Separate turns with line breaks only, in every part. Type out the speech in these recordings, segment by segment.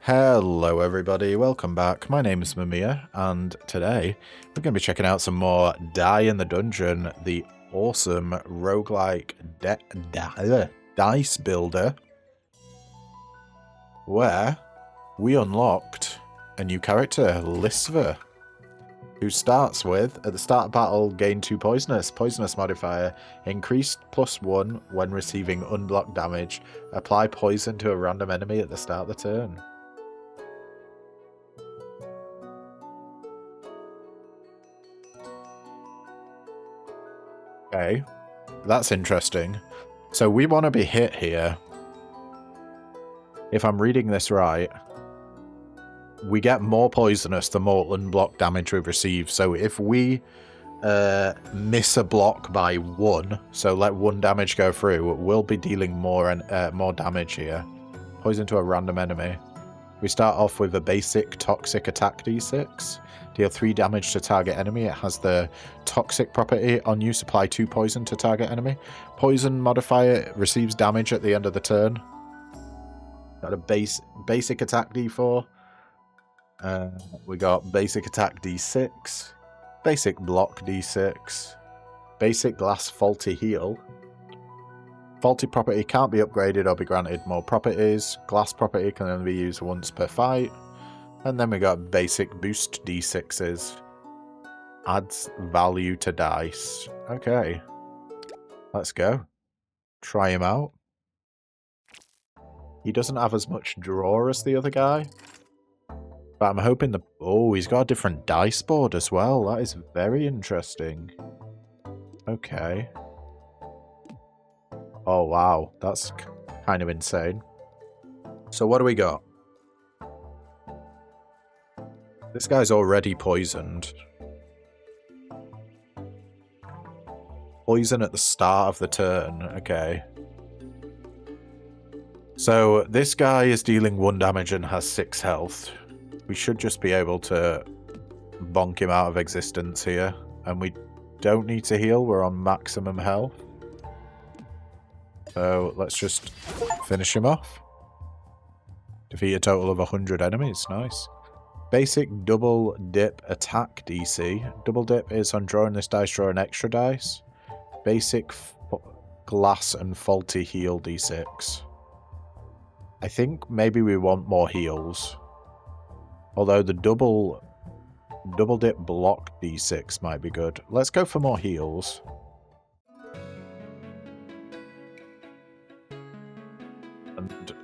Hello everybody, welcome back. My name is Mamiya, and today we're going to be checking out some more Die in the Dungeon, the awesome roguelike dice builder, where we unlocked a new character, Lisver, who starts with, at the start of battle, gain 2 poisonous modifier, increased +1 when receiving unblocked damage, apply poison to a random enemy at the start of the turn. Okay, that's interesting. So we want to be hit here. If I'm reading this right, we get more poisonous the more unblocked damage we receive. So if we miss a block by 1, so let 1 damage go through, we'll be dealing more damage here. Poison to a random enemy. We start off with a basic toxic attack d6. Deal 3 damage to target enemy. It has the toxic property on use. Apply 2 poison to target enemy. Poison modifier receives damage at the end of the turn. Got a basic attack d4. We got basic attack d6. Basic block d6. Basic glass faulty heal. Faulty property can't be upgraded or be granted more properties. Glass property can only be used once per fight. And then we got basic boost d6s. Adds value to dice. Okay. Let's go. Try him out. He doesn't have as much draw as the other guy. But I'm hoping the... Oh, he's got a different dice board as well. That is very interesting. Okay. Oh, wow. That's kind of insane. So what do we got? This guy's already poisoned. Poison at the start of the turn. Okay. So this guy is dealing 1 damage and has 6 health. We should just be able to bonk him out of existence here. And we don't need to heal. We're on maximum health. So let's just finish him off. Defeat a total of 100 enemies. Nice. Basic double dip attack DC. Double dip is on drawing this dice, draw an extra dice. Basic glass and faulty heal d6. I think maybe we want more heals. Although the double dip block d6 might be good. Let's go for more heals. And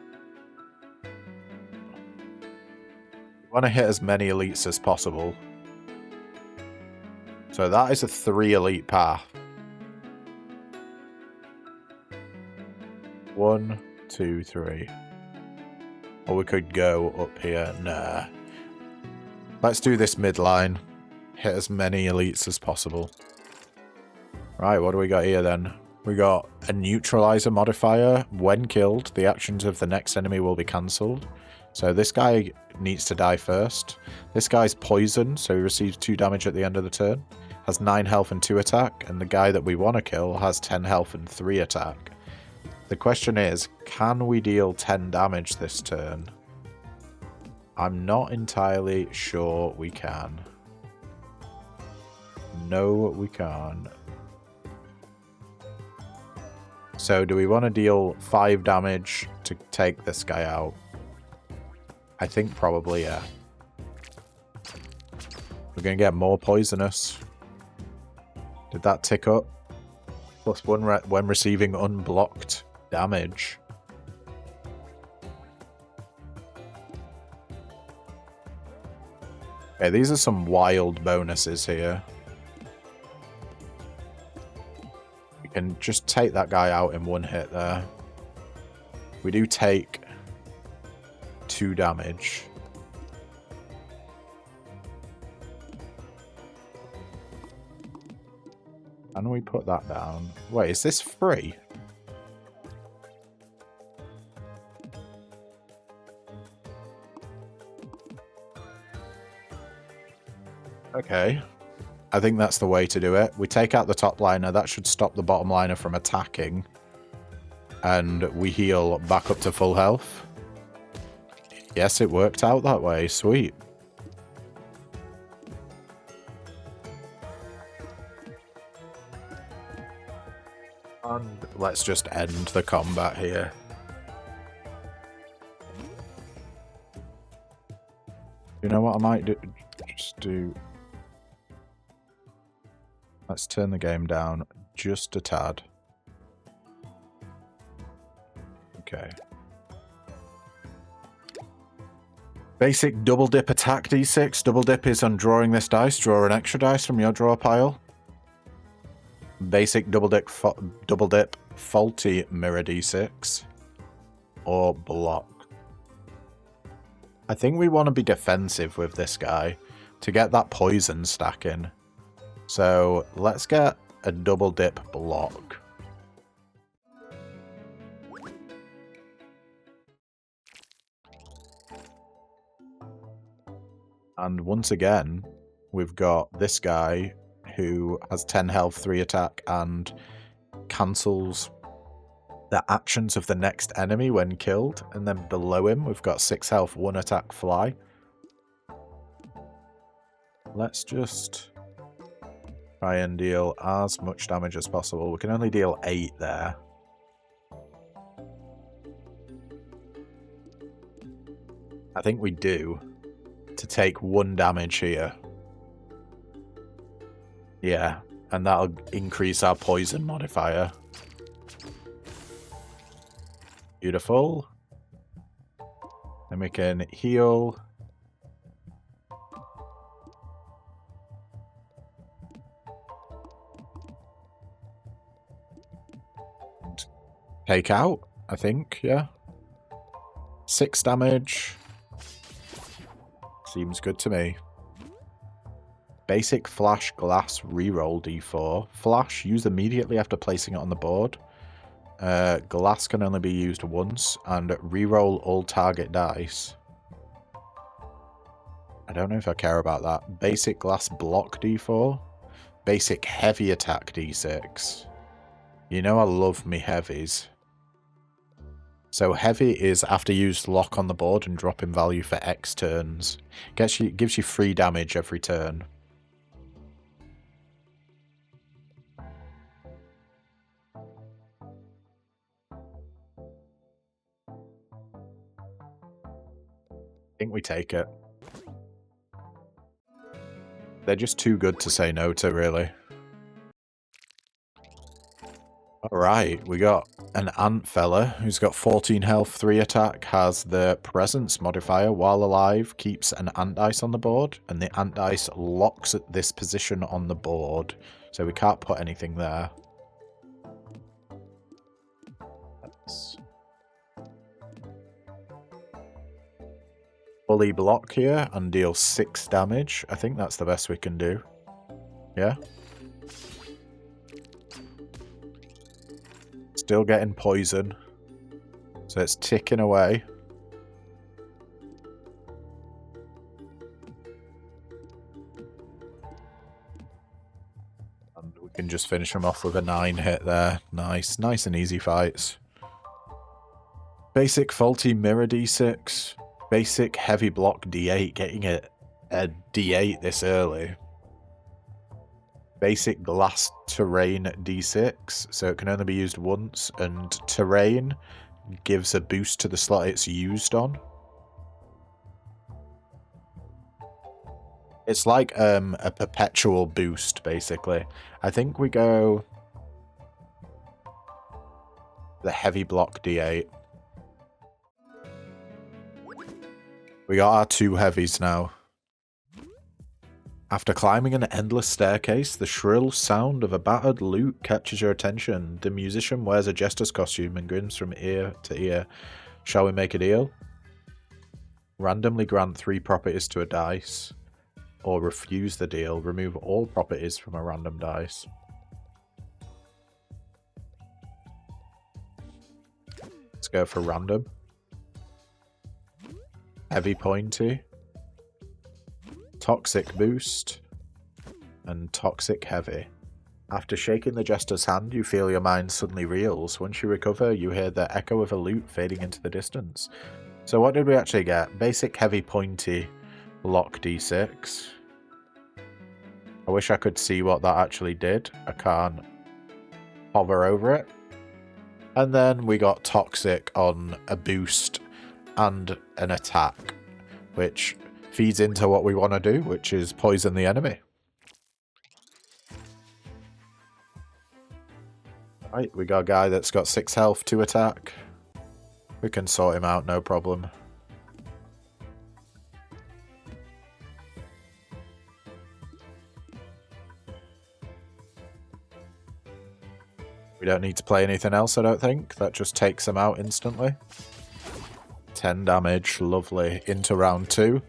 we want to hit as many elites as possible. So that is a 3 elite path. 1, 2, 3. Or we could go up here. Nah. Let's do this midline. Hit as many elites as possible. Right, what do we got here then? We got a neutralizer modifier. When killed, the actions of the next enemy will be cancelled. So this guy needs to die first. This guy's poisoned, so he receives 2 damage at the end of the turn. Has 9 health and 2 attack. And the guy that we want to kill has 10 health and 3 attack. The question is, can we deal 10 damage this turn? I'm not entirely sure we can. No, we can't. So do we want to deal 5 damage to take this guy out? I think probably, yeah. We're going to get more poisonous. Did that tick up? +1 when receiving unblocked damage. Okay, these are some wild bonuses here. We can just take that guy out in 1 hit there. We do take 2 damage. Can we put that down? Wait, is this free? Okay. I think that's the way to do it. We take out the top liner. That should stop the bottom liner from attacking. And we heal back up to full health. Yes, it worked out that way. Sweet. And let's just end the combat here. You know what I might do? Just do... Let's turn the game down just a tad. Okay. Basic double dip attack d6. Double dip is on drawing this dice. Draw an extra dice from your draw pile. Basic double dip faulty mirror d6. Or block. I think we want to be defensive with this guy to get that poison stacking. So let's get a double dip block. And once again, we've got this guy who has 10 health, 3 attack, and cancels the actions of the next enemy when killed. And then below him, we've got 6 health, 1 attack, fly. Let's just try and deal as much damage as possible. We can only deal 8 there. I think we do. To take 1 damage here. Yeah, and that'll increase our poison modifier. Beautiful. Then we can heal. And take out, I think, yeah. 6 damage. Seems good to me. Basic flash glass reroll d4. Flash used immediately after placing it on the board. Glass can only be used once, and reroll all target dice. I don't know if I care about that. Basic glass block d4. Basic heavy attack d6. You know I love me heavies. So heavy is after used lock on the board and drop in value for X turns. Gives you 3 damage every turn. I think we take it. They're just too good to say no to, really. Alright, we got an ant fella who's got 14 health, 3 attack, has the presence modifier. While alive, keeps an ant dice on the board, and the ant dice locks at this position on the board, so we can't put anything there. Let's fully block here and deal 6 damage. I think that's the best we can do. Yeah? Still getting poison. So it's ticking away. And we can just finish him off with a 9 hit there. Nice. Nice and easy fights. Basic faulty mirror d6. Basic heavy block d8. Getting a d8 this early. Basic glass terrain d6, so it can only be used once, and terrain gives a boost to the slot it's used on. It's like a perpetual boost, basically. I think we go the heavy block d8. We got our 2 heavies now. After climbing an endless staircase, the shrill sound of a battered lute catches your attention. The musician wears a jester's costume and grins from ear to ear. Shall we make a deal? Randomly grant 3 properties to a dice. Or refuse the deal. Remove all properties from a random dice. Let's go for random. Heavy pointy. Toxic boost, and toxic heavy. After shaking the jester's hand, you feel your mind suddenly reels. Once you recover, you hear the echo of a lute fading into the distance. So what did we actually get? Basic heavy pointy block D6. I wish I could see what that actually did. I can't hover over it. And then we got toxic on a boost and an attack, which feeds into what we want to do, which is poison the enemy. Right, we got a guy that's got 6 health, 2 attack. We can sort him out, no problem. We don't need to play anything else, I don't think. That just takes him out instantly. 10 damage, lovely. Into round 2.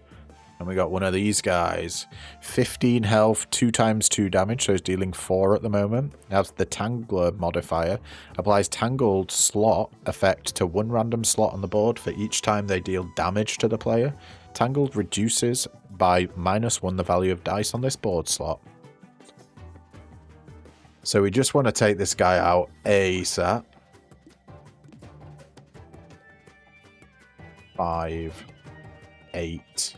And we got one of these guys. 15 health, 2 times 2 damage, so he's dealing 4 at the moment. Now the Tangler modifier applies Tangled slot effect to 1 random slot on the board for each time they deal damage to the player. Tangled reduces by -1 the value of dice on this board slot. So we just want to take this guy out ASAP. 5, 8.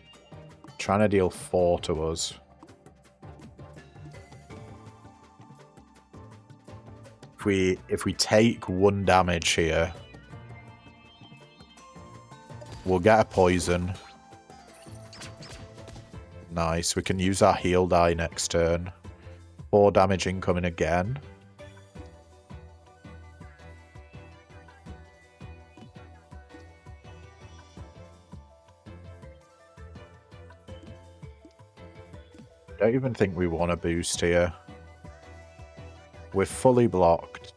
Trying to deal 4 to us. If we take 1 damage here, we'll get a poison. Nice. We can use our heal die next turn. 4 damage incoming again. I don't even think we want a boost here. We're fully blocked.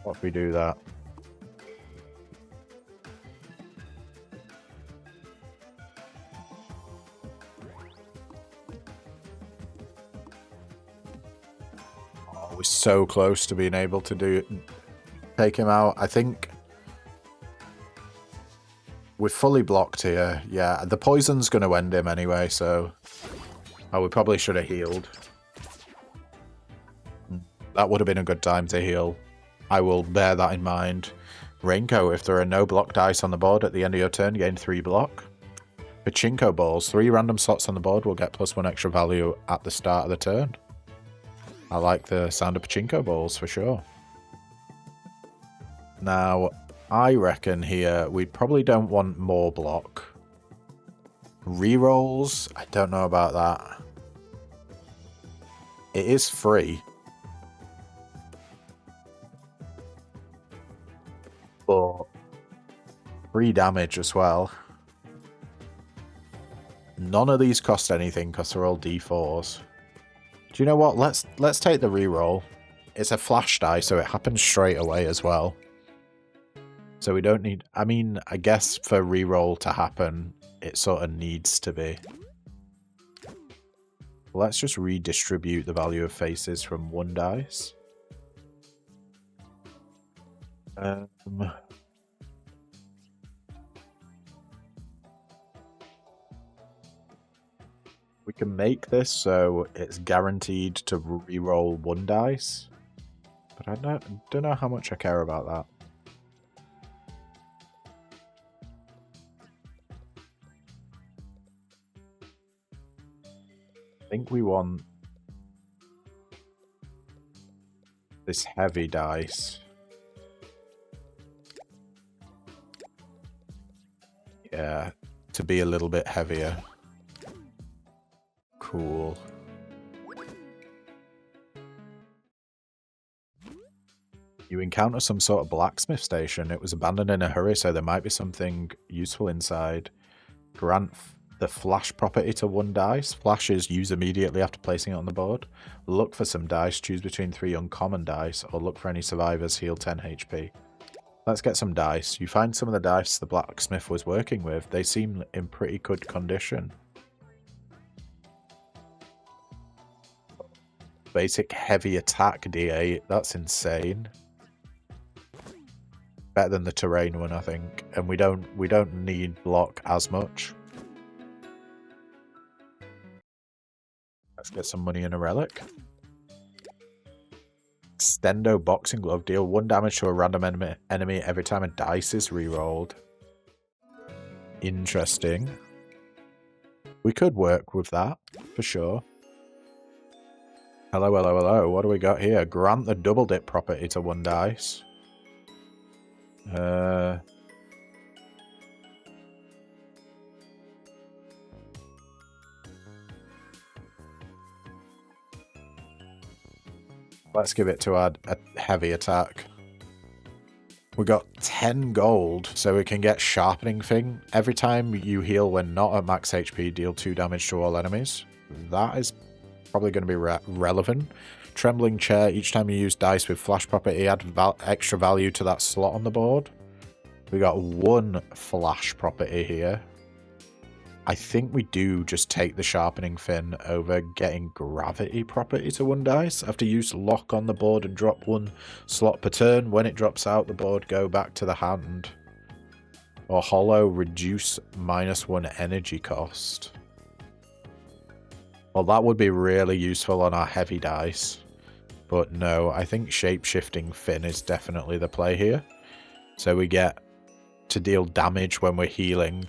What if we do that? Oh, we're so close to being able to take him out. I think we're fully blocked here. Yeah, the poison's going to end him anyway, so... Oh, we probably should have healed. That would have been a good time to heal. I will bear that in mind. Raincoat, if there are no block dice on the board at the end of your turn, gain 3 block. Pachinko balls, 3 random slots on the board will get +1 extra value at the start of the turn. I like the sound of pachinko balls for sure. Now, I reckon here we probably don't want more block. Rerolls, I don't know about that. It is free. But 3 damage as well. None of these cost anything because they're all D4s. Do you know what? Let's take the reroll. It's a flash die, so it happens straight away as well. So we don't need... I mean, I guess for reroll to happen, it sort of needs to be. Let's just redistribute the value of faces from 1 dice. We can make this so it's guaranteed to reroll 1 dice. But I don't know how much I care about that. I think we want this heavy dice. Yeah, to be a little bit heavier. Cool. You encounter some sort of blacksmith station. It was abandoned in a hurry, so there might be something useful inside. Grant the flash property to 1 dice. Flashes use immediately after placing it on the board. Look for some dice. Choose between 3 uncommon dice, or look for any survivors. Heal 10 HP. Let's get some dice. You find some of the dice the blacksmith was working with. They seem in pretty good condition. Basic heavy attack D8. That's insane. Better than the terrain one, I think. And we don't need block as much. Let's get some money and a relic. Extendo Boxing Glove. Deal 1 damage to a random enemy every time a dice is rerolled. Interesting. We could work with that, for sure. Hello, hello, hello. What do we got here? Grant the double dip property to 1 dice. Let's give it to a heavy attack. We got 10 gold, so we can get Sharpening Thing. Every time you heal when not at max HP, deal 2 damage to all enemies. That is probably going to be relevant. Trembling Chair. Each time you use dice with flash property, add extra value to that slot on the board. We got 1 flash property here. I think we do just take the Sharpening Fin over getting Gravity property to 1 dice. After use lock on the board and drop 1 slot per turn. When it drops out the board, go back to the hand. Or Hollow, reduce -1 energy cost. Well, that would be really useful on our heavy dice. But no, I think Shape-Shifting Fin is definitely the play here. So we get to deal damage when we're healing.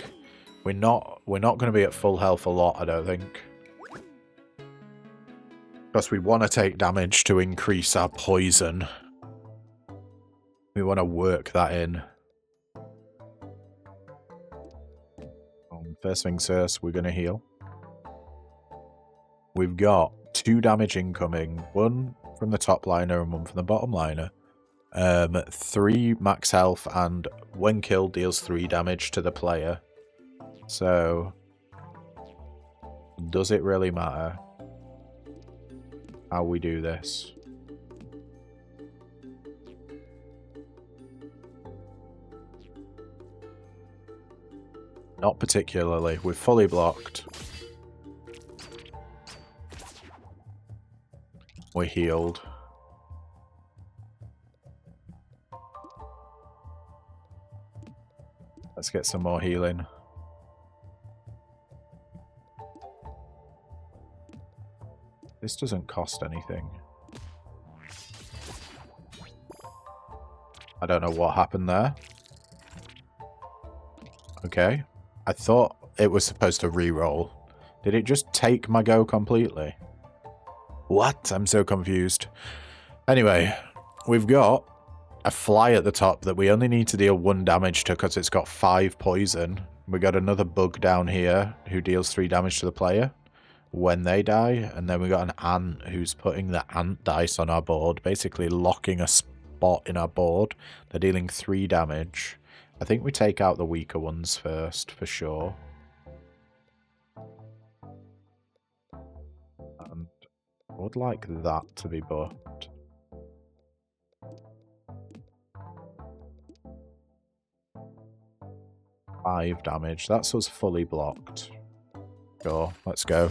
We're not going to be at full health a lot, I don't think. Because we want to take damage to increase our poison. We want to work that in. First things first, we're going to heal. We've got 2 damage incoming. 1 from the top liner and 1 from the bottom liner. 3 max health, and when killed deals 3 damage to the player. So, does it really matter how we do this? Not particularly. We're fully blocked. We're healed. Let's get some more healing. This doesn't cost anything. I don't know what happened there. Okay. I thought it was supposed to re-roll. Did it just take my go completely? What? I'm so confused. Anyway, we've got a fly at the top that we only need to deal 1 damage to because it's got 5 poison. We got another bug down here who deals 3 damage to the player when they die, and then we got an ant who's putting the ant dice on our board, basically locking a spot in our board. They're dealing 3 damage. I think we take out the weaker ones first, for sure. And I would like that to be buffed. Five damage. That's us fully blocked. Sure, let's go.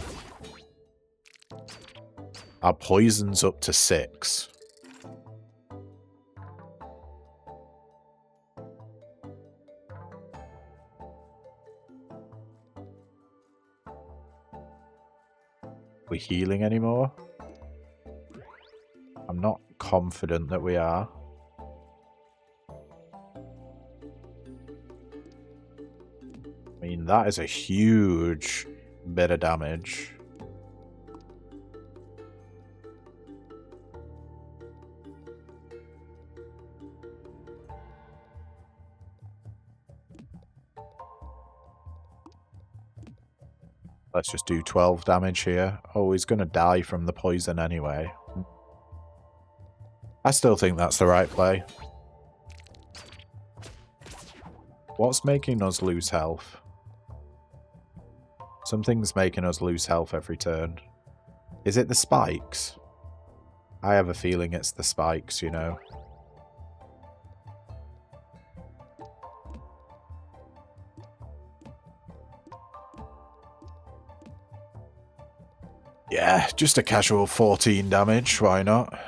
Our poison's up to 6. We healing anymore? I'm not confident that we are. I mean, that is a huge bit of damage. Let's just do 12 damage here. Oh, he's going to die from the poison anyway. I still think that's the right play. What's making us lose health? Something's making us lose health every turn. Is it the spikes? I have a feeling it's the spikes, you know. Yeah, just a casual 14 damage, why not?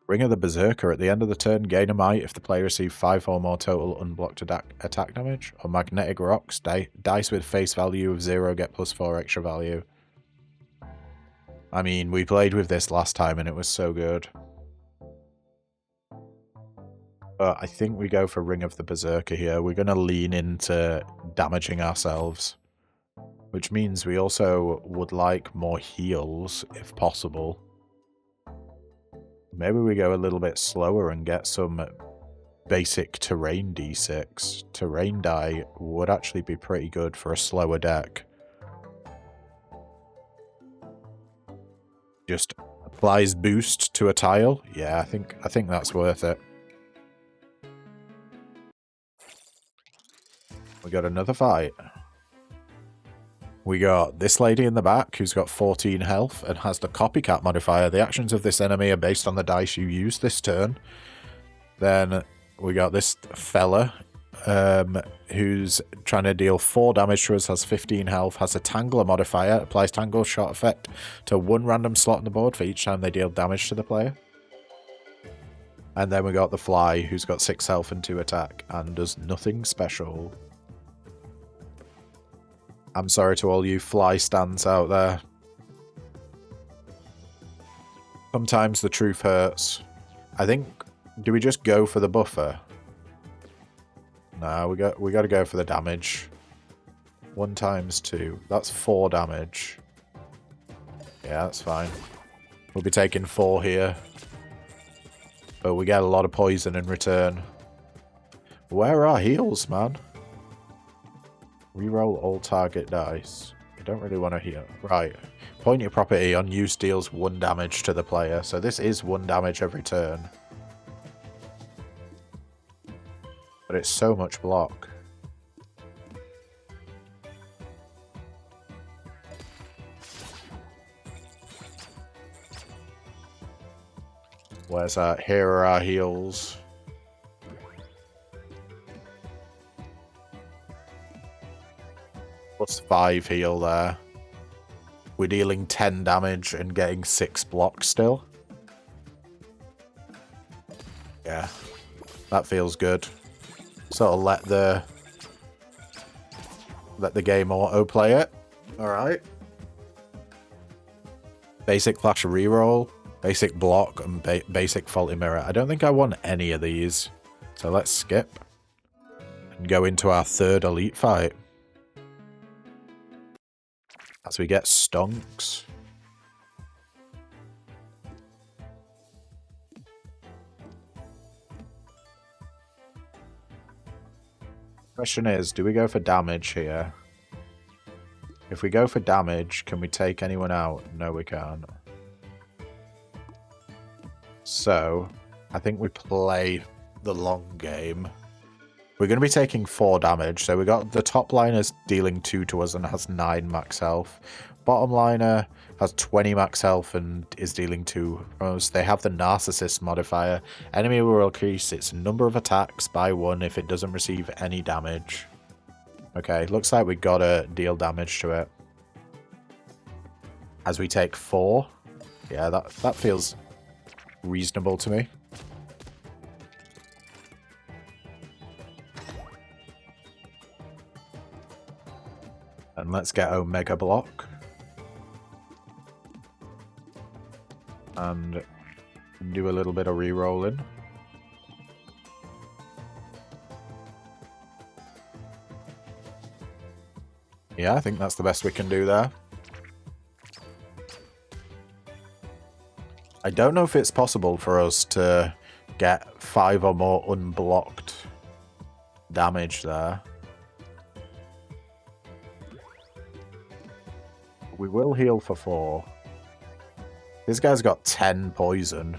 Ring of the Berserker. At the end of the turn, gain a might if the player receives 5 or more total unblocked attack damage. Or Magnetic Rocks. Dice with face value of 0 get +4 extra value. I mean, we played with this last time and it was so good. But I think we go for Ring of the Berserker here. We're going to lean into damaging ourselves. Which means we also would like more heals, if possible. Maybe we go a little bit slower and get some basic terrain d6. Terrain die would actually be pretty good for a slower deck. Just applies boost to a tile. Yeah, I think that's worth it. We got another fight. We got this lady in the back who's got 14 health and has the copycat modifier. The actions of this enemy are based on the dice you use this turn. Then we got this fella who's trying to deal 4 damage to us, has 15 health, has a Tangler modifier, applies Tangle shot effect to 1 random slot on the board for each time they deal damage to the player. And then we got the fly who's got 6 health and 2 attack and does nothing special. I'm sorry to all you fly stands out there. Sometimes the truth hurts. I think, do we just go for the buffer? No, we got to go for the damage. 1 times 2. That's 4 damage. Yeah, that's fine. We'll be taking 4 here. But we get a lot of poison in return. Where are our heals, man? Reroll all target dice. I don't really want to heal. Right. Point your property on use deals 1 damage to the player. So this is 1 damage every turn. But it's so much block. Where's that? Here are our heals. Plus 5 heal there. We're dealing 10 damage and getting 6 blocks still. Yeah, that feels good. Sort of let the game auto-play it. Alright. Basic flash reroll, basic block, and basic faulty mirror. I don't think I want any of these. So let's skip. And go into our 3rd elite fight. As we get stonks. Question is, do we go for damage here? If we go for damage, can we take anyone out? No, we can't. So, I think we play the long game. We're going to be taking 4 damage. So we got the top liner dealing 2 to us and has 9 max health. Bottom liner has 20 max health and is dealing 2 from us. They have the Narcissist modifier. Enemy will increase its number of attacks by 1 if it doesn't receive any damage. Okay, looks like we got to deal damage to it. As we take 4. Yeah, that feels reasonable to me. And let's get Omega Block. And do a little bit of re-rolling. Yeah, I think that's the best we can do there. I don't know if it's possible for us to get 5 or more unblocked damage there. We will heal for 4. This guy's got 10 poison.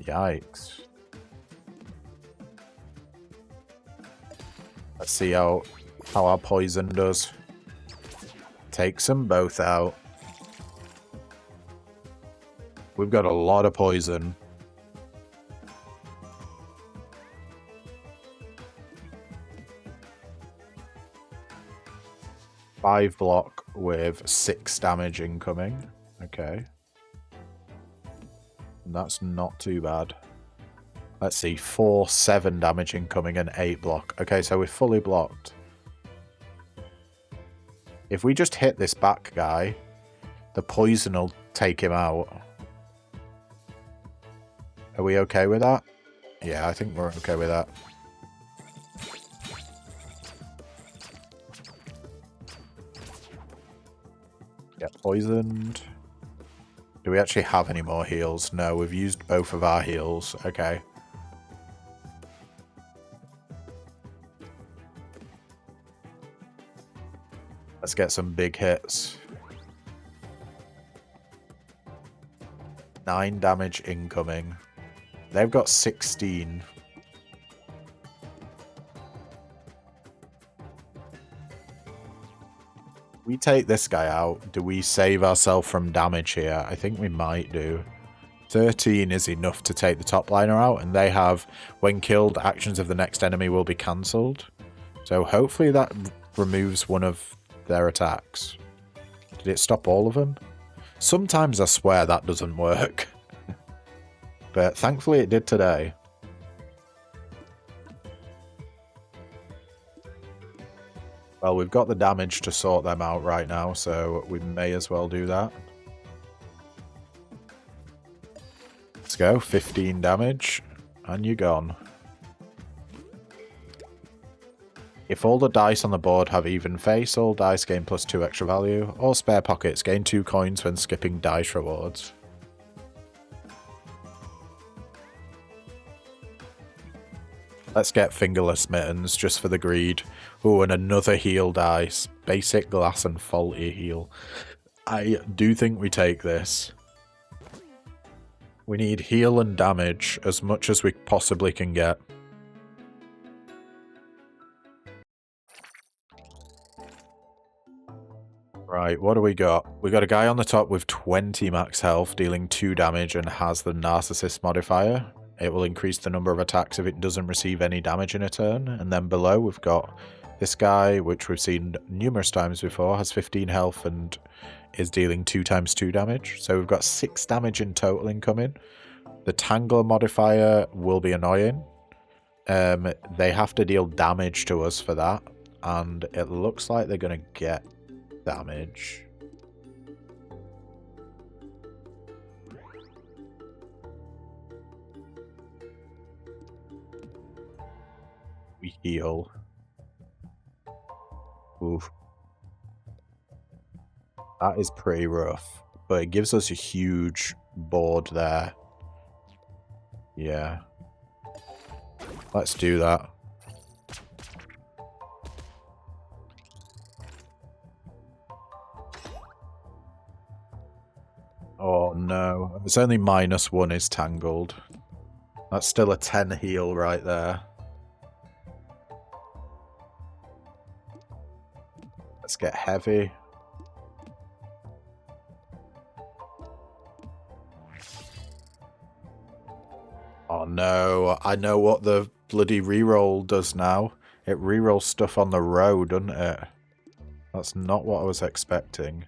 Yikes. Let's see how our poison does. Takes them both out. We've got a lot of poison. Five block with 6 damage incoming. Okay. That's not too bad. Let's see, 4, 7 damage incoming and 8 block. Okay, so we're fully blocked. If we just hit this back guy, The poison will take him out. Are we okay with that? Yeah, I think we're okay with that. Get poisoned. Do we actually have any more heals? No, we've used both of our heals. Okay. Let's get some big hits. 9 damage incoming. They've got 16. We take this guy out. Do we save ourselves from damage here? I think we might do. 13 is enough to take the top liner out, and they have, when killed, actions of the next enemy will be cancelled. So hopefully that removes one of their attacks. Did it stop all of them? Sometimes I swear that doesn't work. But thankfully it did today. Well, we've got the damage to sort them out right now, so we may as well do that. Let's go. 15 damage, and you're gone. If all the dice on the board have even face, all dice gain +2 extra value. All spare pockets gain 2 coins when skipping dice rewards. Let's get fingerless mittens just for the greed. Oh, and another heal dice. Basic, glass, and faulty heal. I do think we take this. We need heal and damage as much as we possibly can get. Right, what do we got? We got a guy on the top with 20 max health, dealing 2 damage, and has the Narcissist modifier. It will increase the number of attacks if it doesn't receive any damage in a turn. And then below we've got this guy, which we've seen numerous times before, has 15 health and is dealing 2 times 2 damage. So we've got 6 damage in total incoming. The Tangler modifier will be annoying. They have to deal damage to us for that. And it looks like they're going to get damage. We heal. Oof. That is pretty rough. But it gives us a huge board there. Yeah. Let's do that. Oh no. It's only -1 is tangled. That's still a 10 heal right there. Let's get heavy. Oh no, I know what the bloody reroll does now. It rerolls stuff on the row, doesn't it? That's not what I was expecting.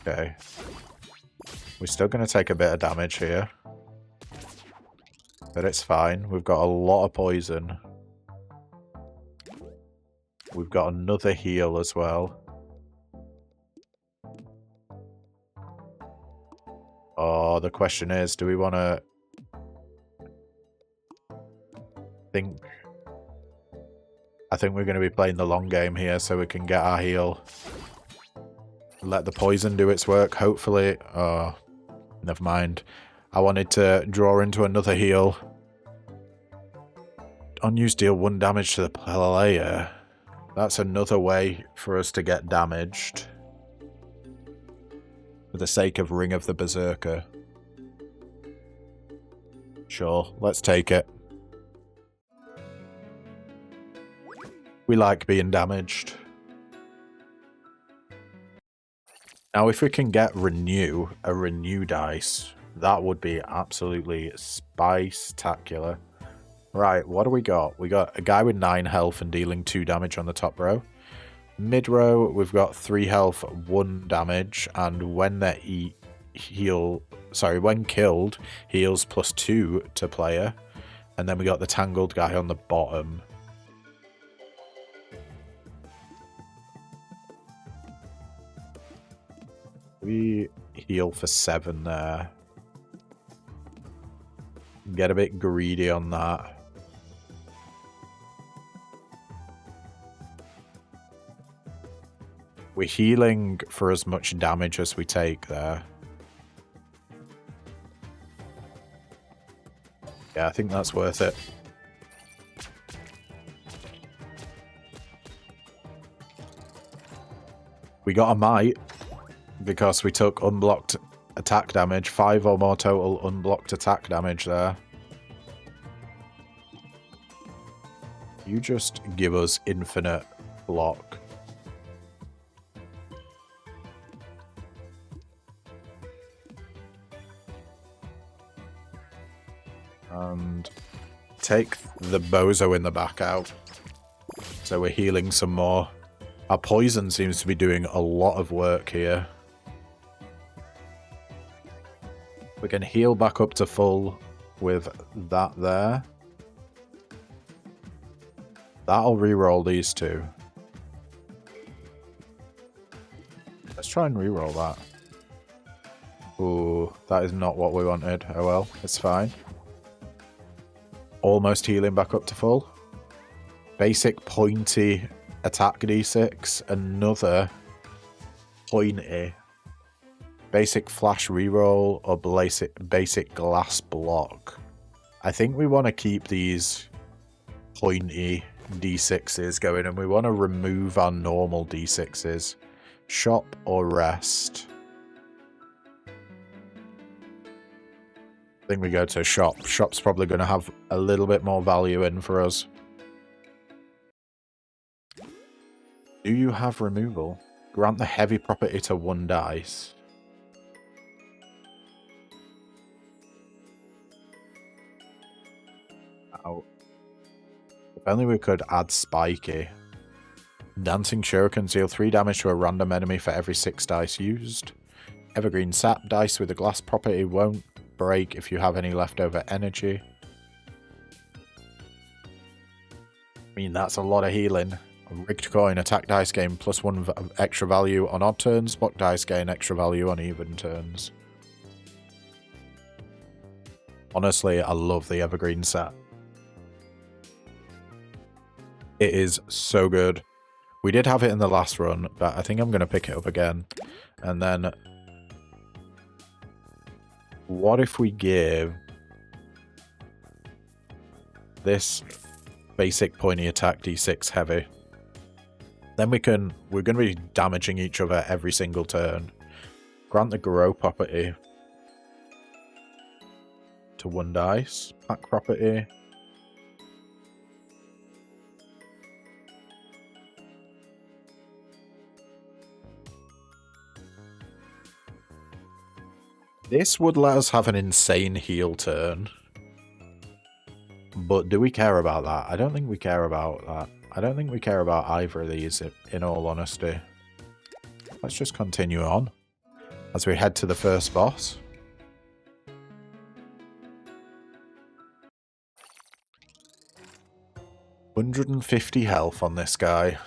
Okay. We're still going to take a bit of damage here. But it's fine. We've got a lot of poison. We've got another heal as well. Oh, the question is, do we want to I think we're going to be playing the long game here so we can get our heal. Let the poison do its work, hopefully. Oh, never mind. I wanted to draw into another heal. Unused deal 1 damage to the player. That's another way for us to get damaged. For the sake of Ring of the Berserker. Sure, let's take it. We like being damaged. Now, if we can get a renew dice, that would be absolutely spice-tacular. Right, what do we got? We got a guy with 9 health and dealing 2 damage on the top row. Mid row, we've got 3 health, 1 damage, and when they when killed, heals +2 to player. And then we got the tangled guy on the bottom. We heal for 7 there. Get a bit greedy on that. We're healing for as much damage as we take there. Yeah, I think that's worth it. We got a might because we took unblocked attack damage. 5 or more total unblocked attack damage there. You just give us infinite block. And take the bozo in the back out. So we're healing some more. Our poison seems to be doing a lot of work here. We can heal back up to full with that there. That'll reroll these two. Let's try and reroll that. Ooh, that is not what we wanted. Oh well, it's fine. Almost healing back up to full. Basic pointy attack d6. Another pointy. Basic flash reroll or basic glass block. I think we want to keep these pointy d6s going, and we want to remove our normal d6s. Shop or rest. I think we go to shop. Shop's probably going to have a little bit more value in for us. Do you have removal? Grant the heavy property to 1 dice. Ow. If only we could add spiky. Dancing shurikens deal 3 damage to a random enemy for every 6 dice used. Evergreen sap dice with a glass property won't break if you have any leftover energy. I mean, that's a lot of healing. Rigged coin, attack dice gain +1 extra value on odd turns. Block dice gain extra value on even turns. Honestly, I love the evergreen set. It is so good. We did have it in the last run, but I think I'm going to pick it up again. And then, what if we give this basic pointy attack d6 heavy? Then we're going to be damaging each other every single turn. Grant the grow property to 1 dice. Pack property. This would let us have an insane heal turn. But do we care about that? I don't think we care about that. I don't think we care about either of these, in all honesty. Let's just continue on as we head to the first boss. $150 health on this guy.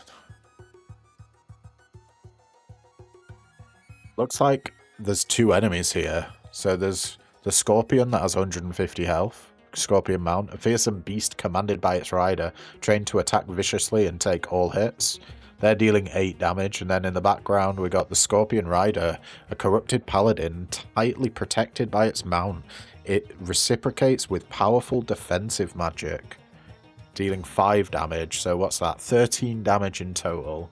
Looks like there's 2 enemies here. So there's the Scorpion that has 150 health. Scorpion mount, a fearsome beast commanded by its rider, trained to attack viciously and take all hits. They're dealing 8 damage, and then in the background we got the Scorpion rider, a corrupted paladin tightly protected by its mount. It reciprocates with powerful defensive magic, dealing 5 damage. So what's that? 13 damage in total.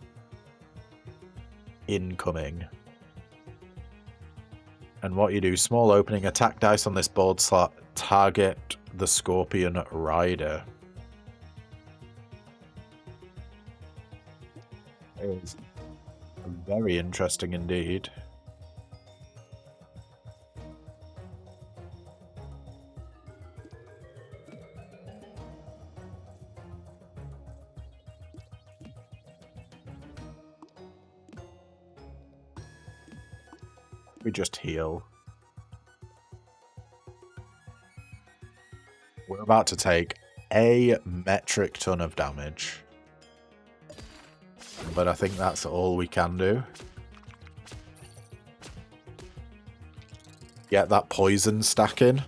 Incoming. And what you do, small opening, attack dice on this board slot, target the Scorpion rider. It is very interesting indeed. We just heal. We're about to take a metric ton of damage. But I think that's all we can do. Get that poison stacking.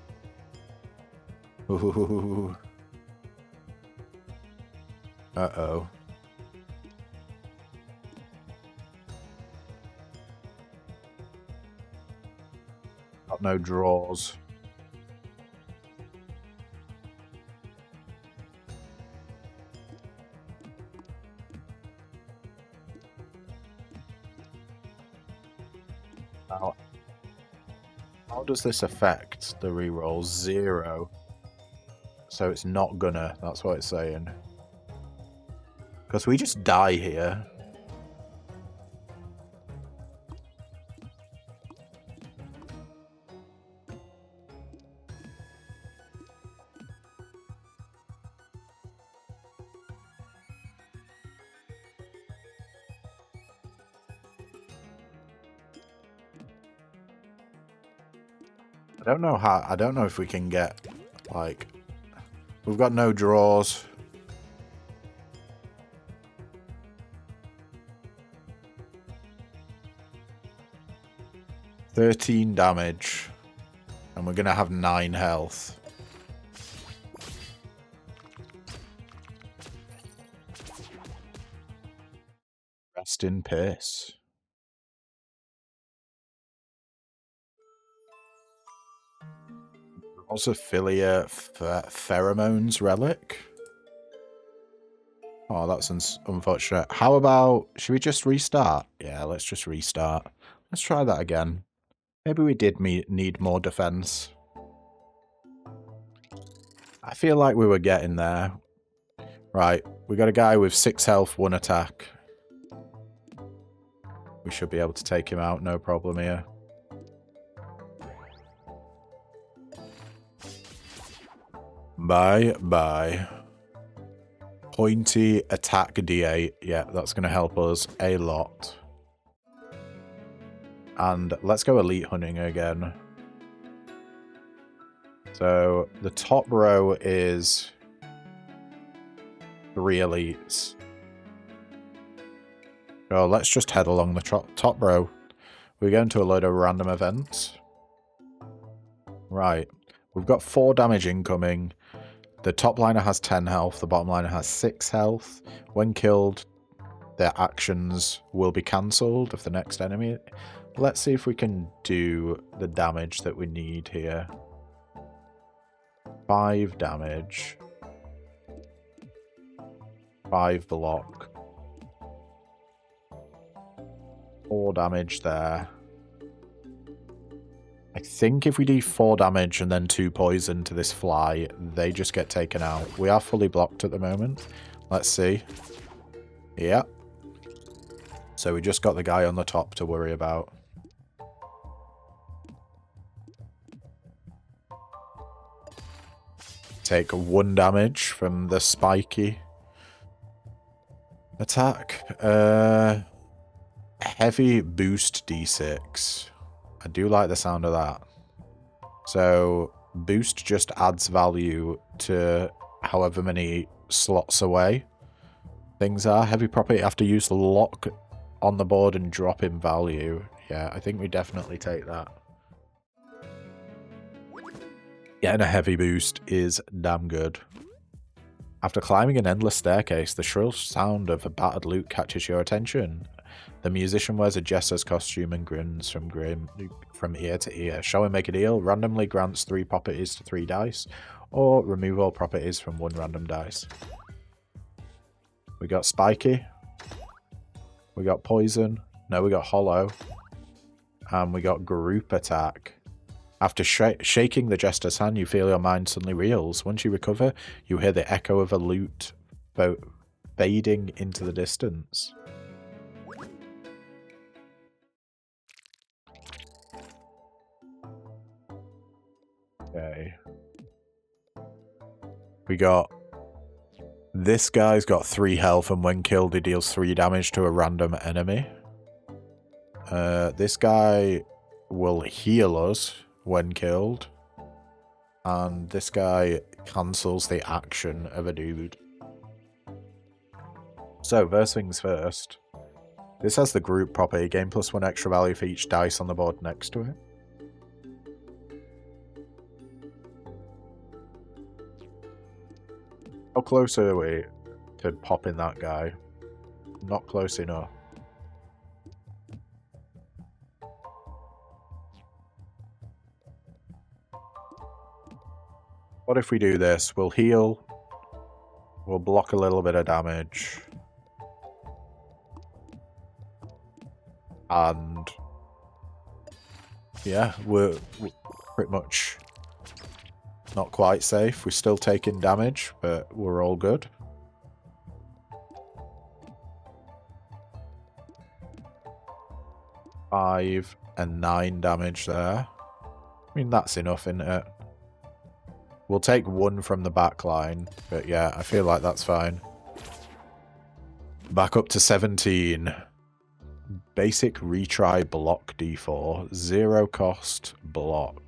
Ooh. Uh-oh. Got no draws. Now, how does this affect the reroll? 0. So it's not gonna, that's what it's saying. Because we just die here. I don't know if we can get, like, we've got no draws. $13 damage. And we're gonna have 9 health. Rest in peace. Also, Philia Pheromones Relic. Oh, that's unfortunate. How about, should we just restart? Yeah, let's just restart. Let's try that again. Maybe we did need more defense. I feel like we were getting there. Right, we got a guy with 6 health, 1 attack. We should be able to take him out, no problem here. Bye. Pointy attack D8. Yeah, that's going to help us a lot. And let's go elite hunting again. So the top row is 3 elites. So let's just head along the top row. We're going to a load of random events. Right. We've got 4 damage incoming. The top liner has 10 health. The bottom liner has 6 health. When killed, their actions will be cancelled of the next enemy. Let's see if we can do the damage that we need here. 5 damage. 5 block. 4 damage there. I think if we do 4 damage and then 2 poison to this fly, they just get taken out. We are fully blocked at the moment. Let's see. Yeah. So we just got the guy on the top to worry about. Take 1 damage from the spiky attack. Heavy boost D6. I do like the sound of that. So boost just adds value to however many slots away things are. Heavy property after use lock on the board and drop in value. Yeah, I think we definitely take that. Getting a heavy boost is damn good. After climbing an endless staircase, the shrill sound of a battered lute catches your attention. The musician wears a jester's costume and grins from ear to ear. Shall we make a deal? Randomly grants 3 properties to 3 dice, or remove all properties from 1 random dice. We got spiky. We got poison. No, we got hollow. And we got group attack. After shaking the jester's hand, you feel your mind suddenly reels. Once you recover, you hear the echo of a lute fading into the distance. Okay. We got... This guy's got 3 health, and when killed, he deals 3 damage to a random enemy. This guy will heal us when killed. And this guy cancels the action of a dude. So, first things first. This has the group property. Gain +1 extra value for each dice on the board next to it. How close are we to popping that guy? Not close enough. What if we do this? We'll heal. We'll block a little bit of damage. And yeah, we're pretty much not quite safe. We're still taking damage, but we're all good. Five and 9 damage there. I mean, that's enough, isn't it? We'll take 1 from the back line, but yeah, I feel like that's fine. Back up to 17. Basic retry block D4. 0 cost block.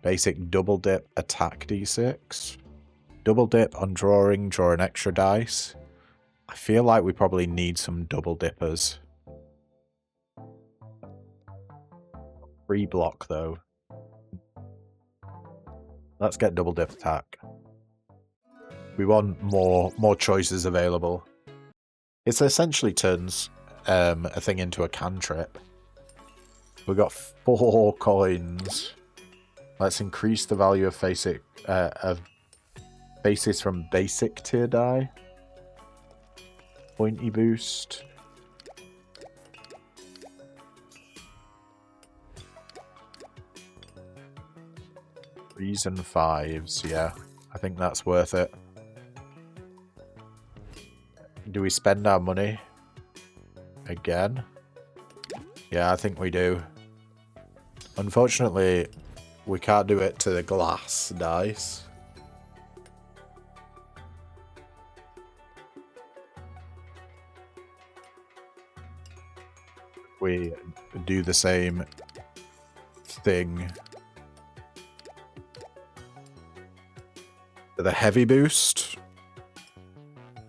Basic double dip attack D6. Double dip on drawing, draw an extra dice. I feel like we probably need some double dippers. Free block though. Let's get double dip attack. We want more choices available. It essentially turns a thing into a cantrip. We've got 4 coins. Let's increase the value of faces from basic tier die. Pointy boost. Threes and 5s, yeah. I think that's worth it. Do we spend our money? Again? Yeah, I think we do. Unfortunately, we can't do it to the glass dice. We do the same thing. The heavy boost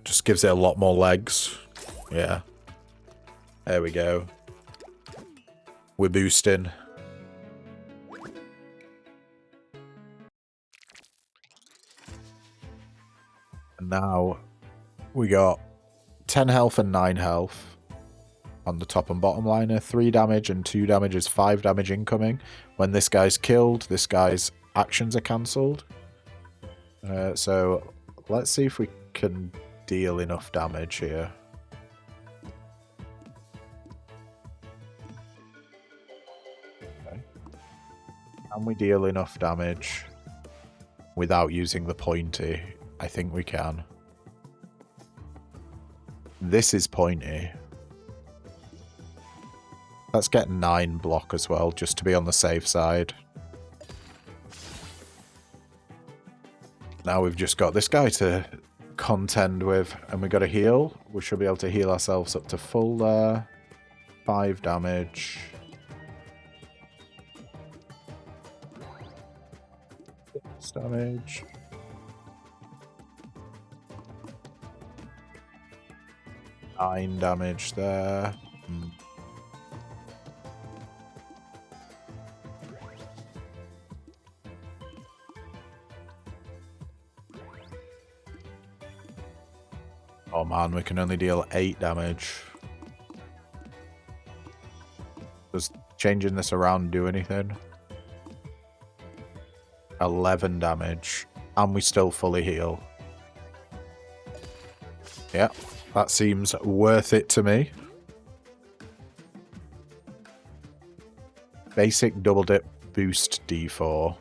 just gives it a lot more legs. Yeah. There we go. We're boosting. And now we got 10 health and 9 health on the top and bottom liner. 3 damage and 2 damage is 5 damage incoming. When this guy's killed, this guy's actions are cancelled. So let's see if we can deal enough damage here. Okay. Can we deal enough damage without using the pointy? I think we can. This is pointy. Let's get 9 block as well, just to be on the safe side. Now we've just got this guy to contend with, and we've got to heal. We should be able to heal ourselves up to full there. 5 damage. 6 damage. Nine damage there. Oh man, we can only deal 8 damage. Does changing this around do anything? 11 damage. And we still fully heal. Yeah, that seems worth it to me. Basic double dip boost D4.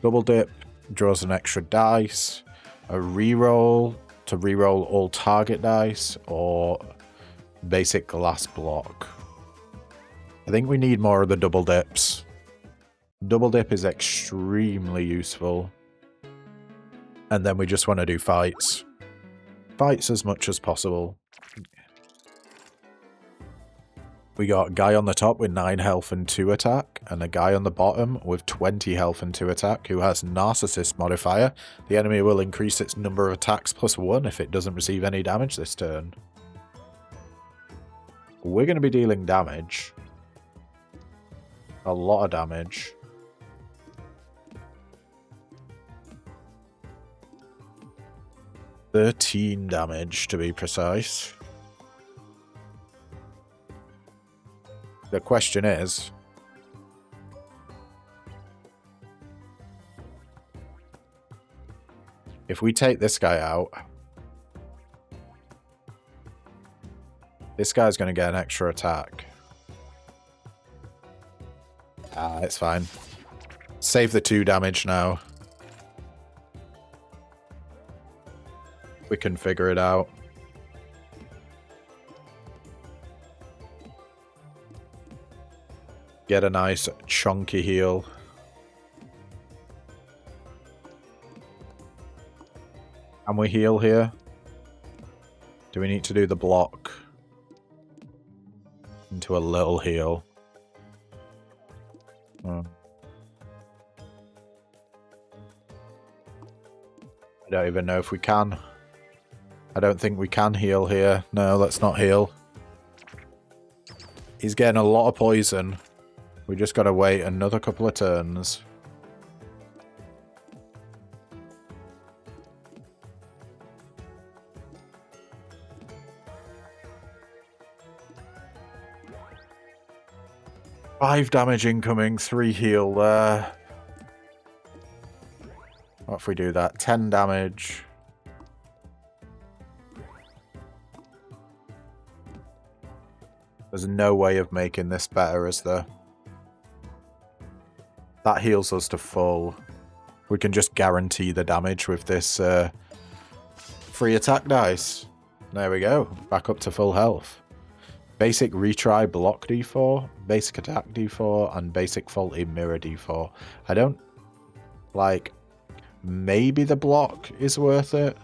Double dip draws an extra dice. A reroll to reroll all target dice, or basic glass block. I think we need more of the double dips. Double dip is extremely useful. And then we just want to do fights. Fights as much as possible. We got a guy on the top with 9 health and 2 attack, and a guy on the bottom with 20 health and 2 attack who has Narcissist modifier. The enemy will increase its number of attacks +1 if it doesn't receive any damage this turn. We're going to be dealing damage. A lot of damage. 13 damage, to be precise. The question is... if we take this guy out... this guy's going to get an extra attack. Ah, it's fine. Save the 2 damage now. We can figure it out. Get a nice chunky heal. Can we heal here? Do we need to do the block? Into a little heal. I don't even know if we can. I don't think we can heal here. No, let's not heal. He's getting a lot of poison. We just gotta wait another couple of turns. Five damage incoming, 3 heal there. What if we do that? 10 damage. There's no way of making this better, is there? That heals us to full. We can just guarantee the damage with this free attack dice. There we go. Back up to full health. Basic retry block D4, basic attack D4, and basic faulty mirror D4. I don't... like... maybe the block is worth it.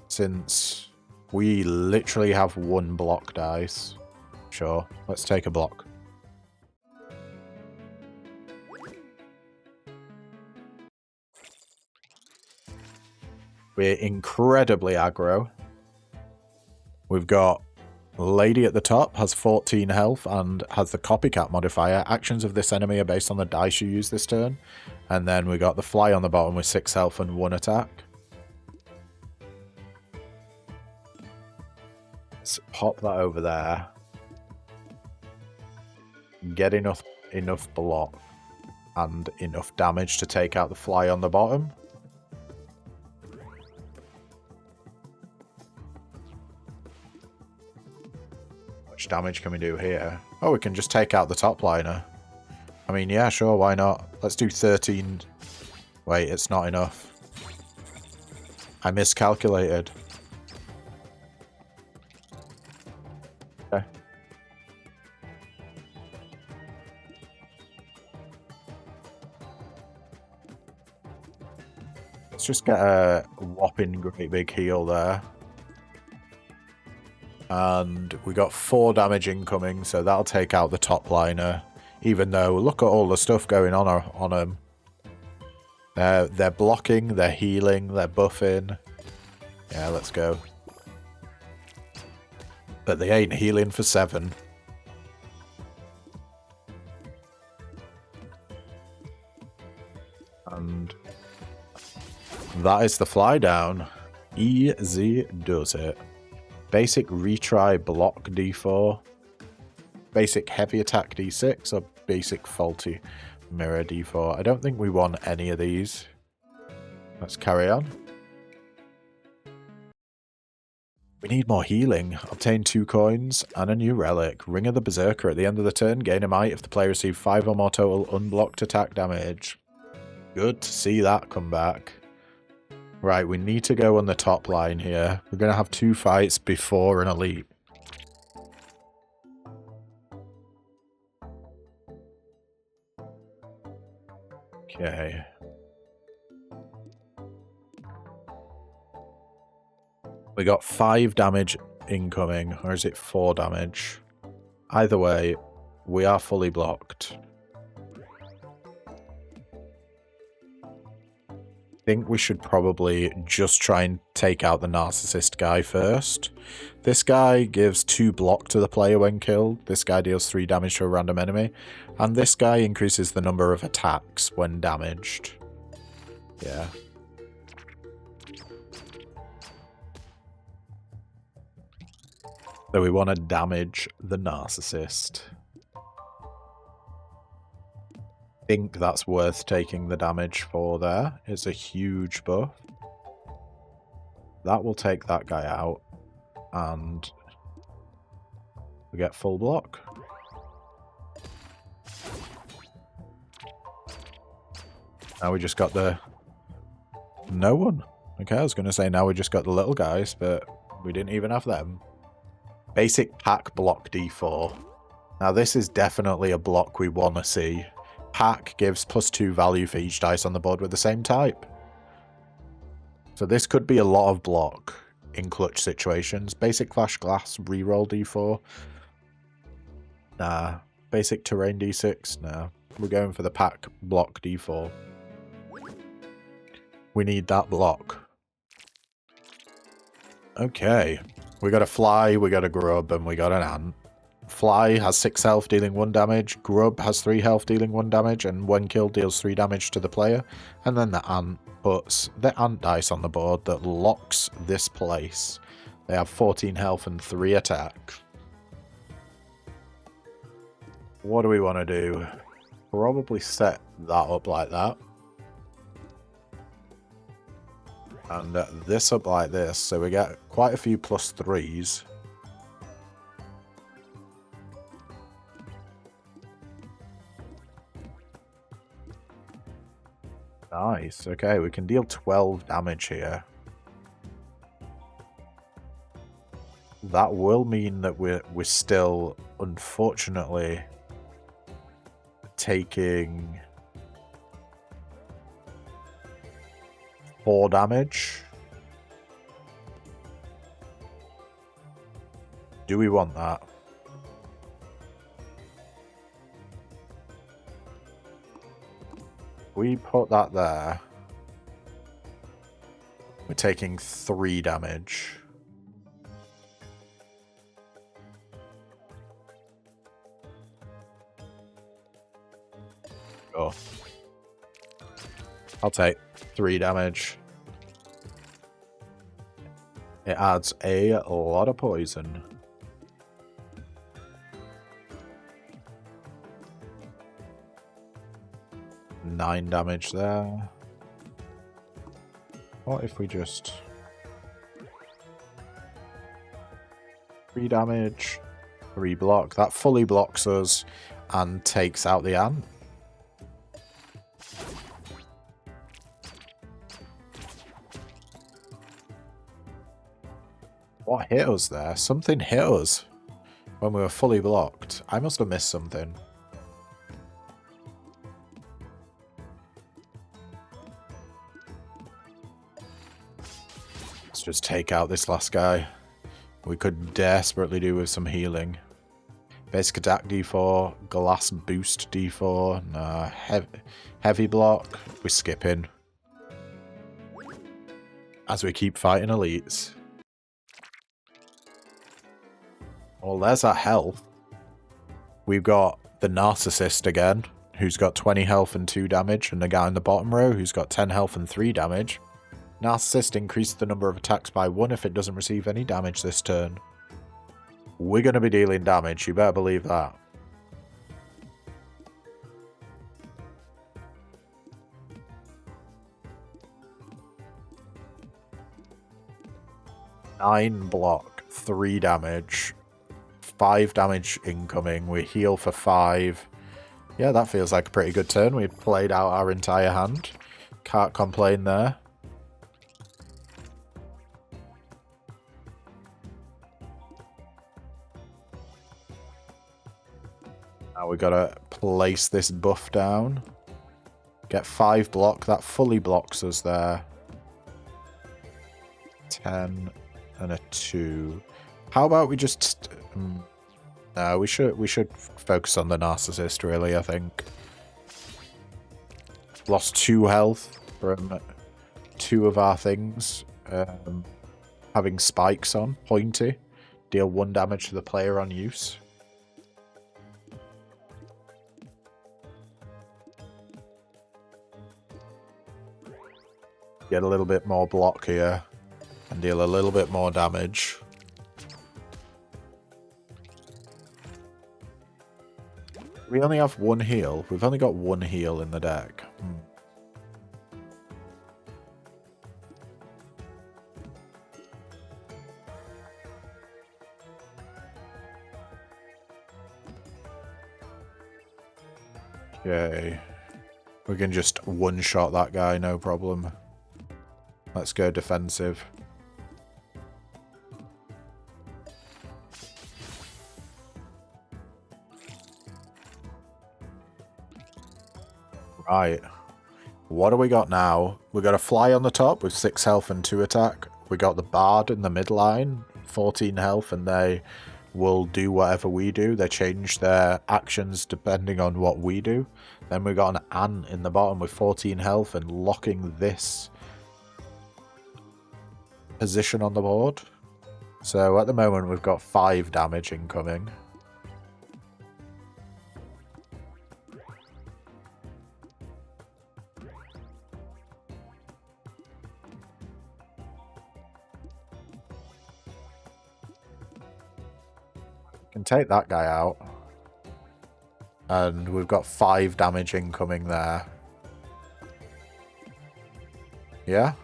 Since we literally have 1 block dice. Sure, let's take a block. We're incredibly aggro. We've got Lady at the top, has 14 health and has the copycat modifier. Actions of this enemy are based on the dice you use this turn. And then we got the fly on the bottom with 6 health and 1 attack. Let's pop that over there. Get enough block and enough damage to take out the fly on the bottom. How much damage can we do here? Oh, we can just take out the top liner. I mean, yeah, sure, why not? Let's do 13. Wait, it's not enough. I miscalculated. Okay. Let's just get a whopping great big heal there. And we got 4 damage incoming, so that'll take out the top liner. Even though, look at all the stuff going on them. They're blocking, they're healing, they're buffing. Yeah, let's go. But they ain't healing for 7. And that is the fly down. Easy does it. Basic retry block D4. Basic heavy attack D6 or basic faulty mirror D4. I don't think we want any of these. Let's carry on. We need more healing. Obtain 2 coins and a new relic. Ring of the Berserker. At the end of the turn, gain a might if the player receives 5 or more total unblocked attack damage. Good to see that come back. Right, we need to go on the top line here. We're going to have 2 fights before an elite. Okay. We got 5 damage incoming, or is it 4 damage? Either way, we are fully blocked. I think we should probably just try and take out the narcissist guy first. This guy gives 2 block to the player when killed. This guy deals 3 damage to a random enemy. And this guy increases the number of attacks when damaged. Yeah. So we want to damage the narcissist. Think that's worth taking the damage for there. It's a huge buff. That will take that guy out. And we get full block. Now we just got the... No one. Okay, I was going to say now we just got the little guys, but we didn't even have them. Basic pack block D4. Now this is definitely a block we want to see. Pack gives +2 value for each dice on the board with the same type. So this could be a lot of block in clutch situations. Basic flash glass, reroll D4. Nah. Basic terrain D6. Nah. We're going for the pack block D4. We need that block. Okay. We got a fly, we got a grub, and we got an ant. Fly has 6 health, dealing 1 damage. Grub has 3 health, dealing 1 damage, and when killed, deals 3 damage to the player. And then the ant puts the ant dice on the board that locks this place. They have 14 health and 3 attack. What do we want to do? Probably set that up like that. And this up like this, so we get quite a few +3s. Nice, okay, we can deal 12 damage here. That will mean that we're still, unfortunately, taking 4 damage. Do we want that? We put that there. We're taking 3 damage. Oh. I'll take 3 damage. It adds a lot of poison. Nine damage there. What if we just... 3 damage, 3 block. That fully blocks us and takes out the ant. What hit us there? Something hit us when we were fully blocked. I must have missed something. Let's just take out this last guy. We could desperately do with some healing. Basic attack D4, glass boost D4, nah, heavy block. We're skipping. As we keep fighting elites. Well, there's our health. We've got the narcissist again, who's got 20 health and 2 damage, and the guy in the bottom row who's got 10 health and 3 damage. Narcissist increases the number of attacks by 1 if it doesn't receive any damage this turn. We're going to be dealing damage, you better believe that. Nine block, 3 damage. 5 damage incoming. We heal for 5. Yeah, that feels like a pretty good turn. We've played out our entire hand. Can't complain there. Now we gotta place this buff down. Get 5 block. That fully blocks us there. 10 and a 2. How about we just... No, we should focus on the narcissist, really, I think. Lost 2 health from 2 of our things. Having spikes on. Pointy. Deal 1 damage to the player on use. Get a little bit more block here. And deal a little bit more damage. We only have one heal. We've only got one heal in the deck. Okay. We can just one-shot that guy, no problem. Let's go defensive. Right. What do we got now? We got a fly on the top with 6 health and 2 attack. We got the bard in the midline, 14 health, and they will do whatever we do. They change their actions depending on what we do. Then we got an ant in the bottom with 14 health and locking this position on the board. So at the moment we've got 5 damage incoming. Can take that guy out. And we've got 5 damage incoming there. Yeah?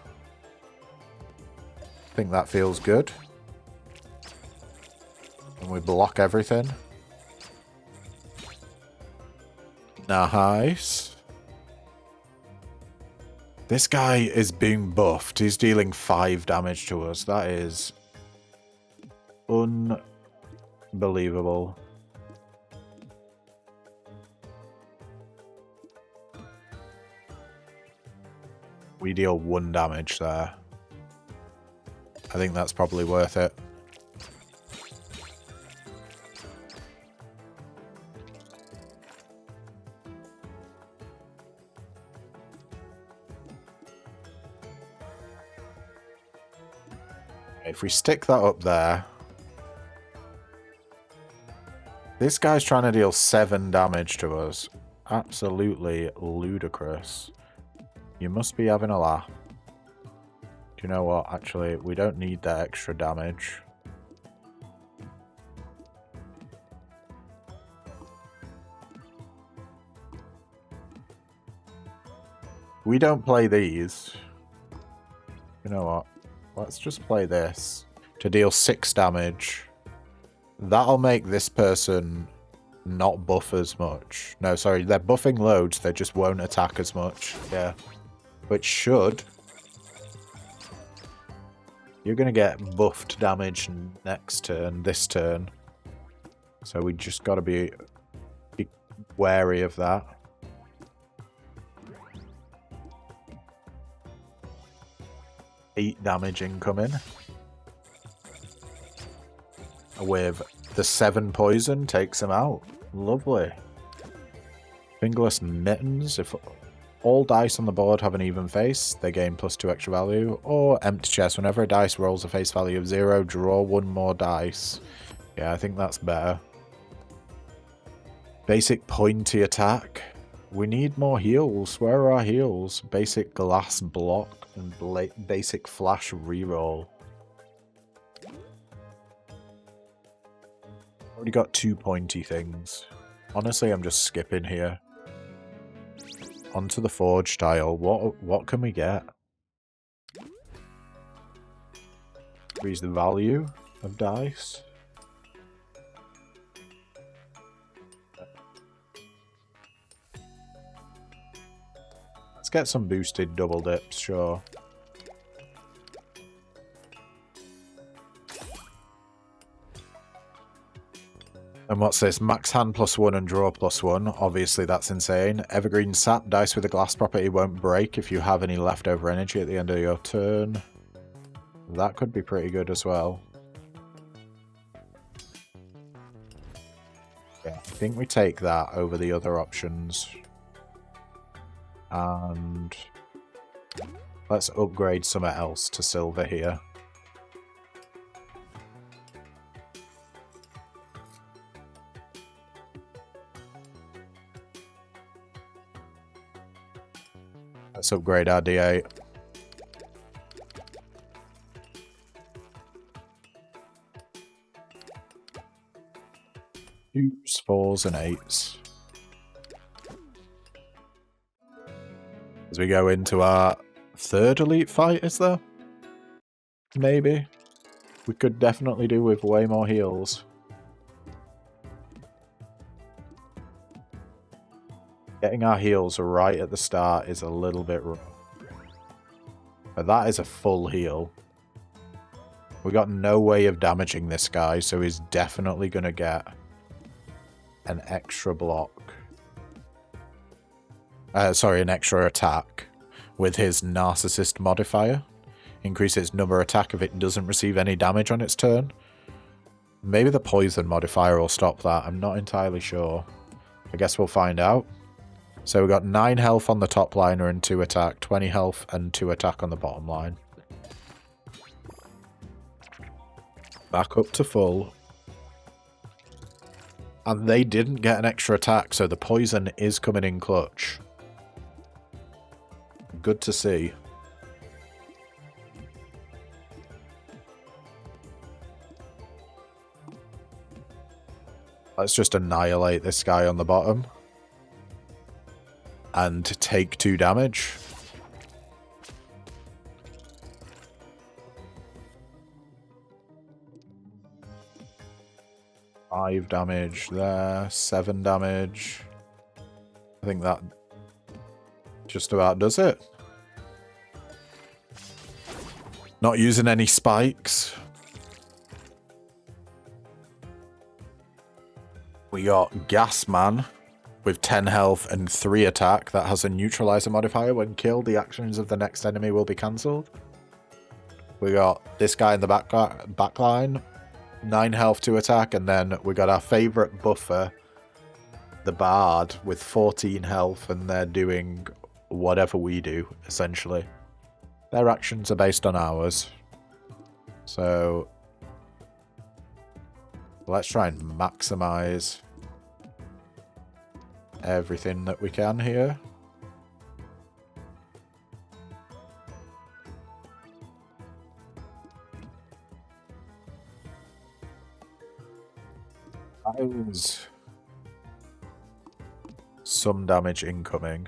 I think that feels good. And we block everything. Nice. This guy is being buffed. He's dealing 5 damage to us. That is unbelievable. We deal 1 damage there. I think that's probably worth it. If we stick that up there... This guy's trying to deal 7 damage to us. Absolutely ludicrous. You must be having a laugh. Do you know what? Actually, we don't need that extra damage. We don't play these. You know what? Let's just play this to deal 6 damage. That'll make this person not buff as much. No, sorry, they're buffing loads, they just won't attack as much. Yeah. Which should... You're going to get buffed damage next turn, this turn. So we just got to be wary of that. Eight damage incoming. With the 7 poison takes him out. Lovely. Fingerless Mittens. If all dice on the board have an even face, they gain +2 extra value. Or Empty Chest. Whenever a dice rolls a face value of 0, draw 1 more dice. Yeah, I think that's better. Basic pointy attack. We need more heals. Where are our heals? Basic glass block and basic flash reroll. Already got 2 pointy things. Honestly, I'm just skipping here. Onto the forge tile. What can we get? Increase the value of dice. Let's get some boosted double dips, sure. And what's this? Max hand +1 and draw +1. Obviously, that's insane. Evergreen sap. Dice with a glass property won't break if you have any leftover energy at the end of your turn. That could be pretty good as well. Yeah, I think we take that over the other options. And let's upgrade something else to silver here. Let's upgrade our D8. 2s, 4s, and 8s. As we go into our third elite fight, is there? Maybe. We could definitely do with way more heals. Getting our heals right at the start is a little bit rough. But that is a full heal. We got no way of damaging this guy, so he's definitely going to get an extra block. Sorry, an extra attack with his Narcissist modifier. Increase its number attack if it doesn't receive any damage on its turn. Maybe the poison modifier will stop that. I'm not entirely sure. I guess we'll find out. So we've got 9 health on the top liner and 2 attack, 20 health and 2 attack on the bottom line. Back up to full. And they didn't get an extra attack, so the poison is coming in clutch. Good to see. Let's just annihilate this guy on the bottom. And take 2 damage. Five damage there, 7 damage. I think that just about does it. Not using any spikes. We got Gasman with 10 health and 3 attack. That has a neutralizer modifier. When killed, the actions of the next enemy will be cancelled. We got this guy in the back line. 9 health, 2 attack. And then we got our favourite buffer, the Bard, with 14 health. And they're doing whatever we do, essentially. Their actions are based on ours. So let's try and maximize everything that we can here. That is some damage incoming.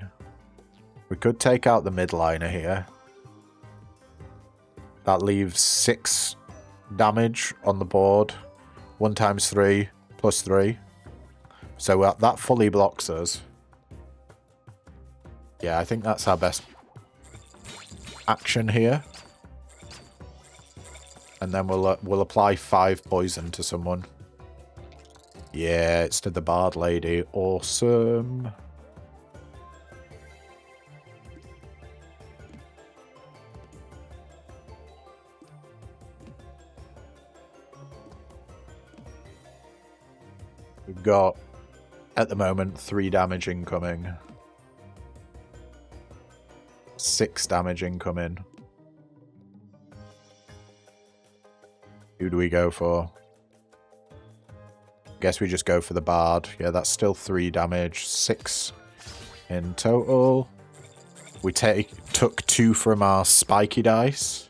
We could take out the midliner here. That leaves 6 damage on the board. 1 times 3 plus 3. So that fully blocks us. Yeah, I think that's our best action here. And then we'll apply 5 poison to someone. Yeah, it's to the Bard lady. Awesome. We've got, at the moment, 3 damage incoming. 6 damage incoming. Who do we go for? Guess we just go for the Bard. Yeah, that's still 3 damage. 6 in total. We took 2 from our spiky dice.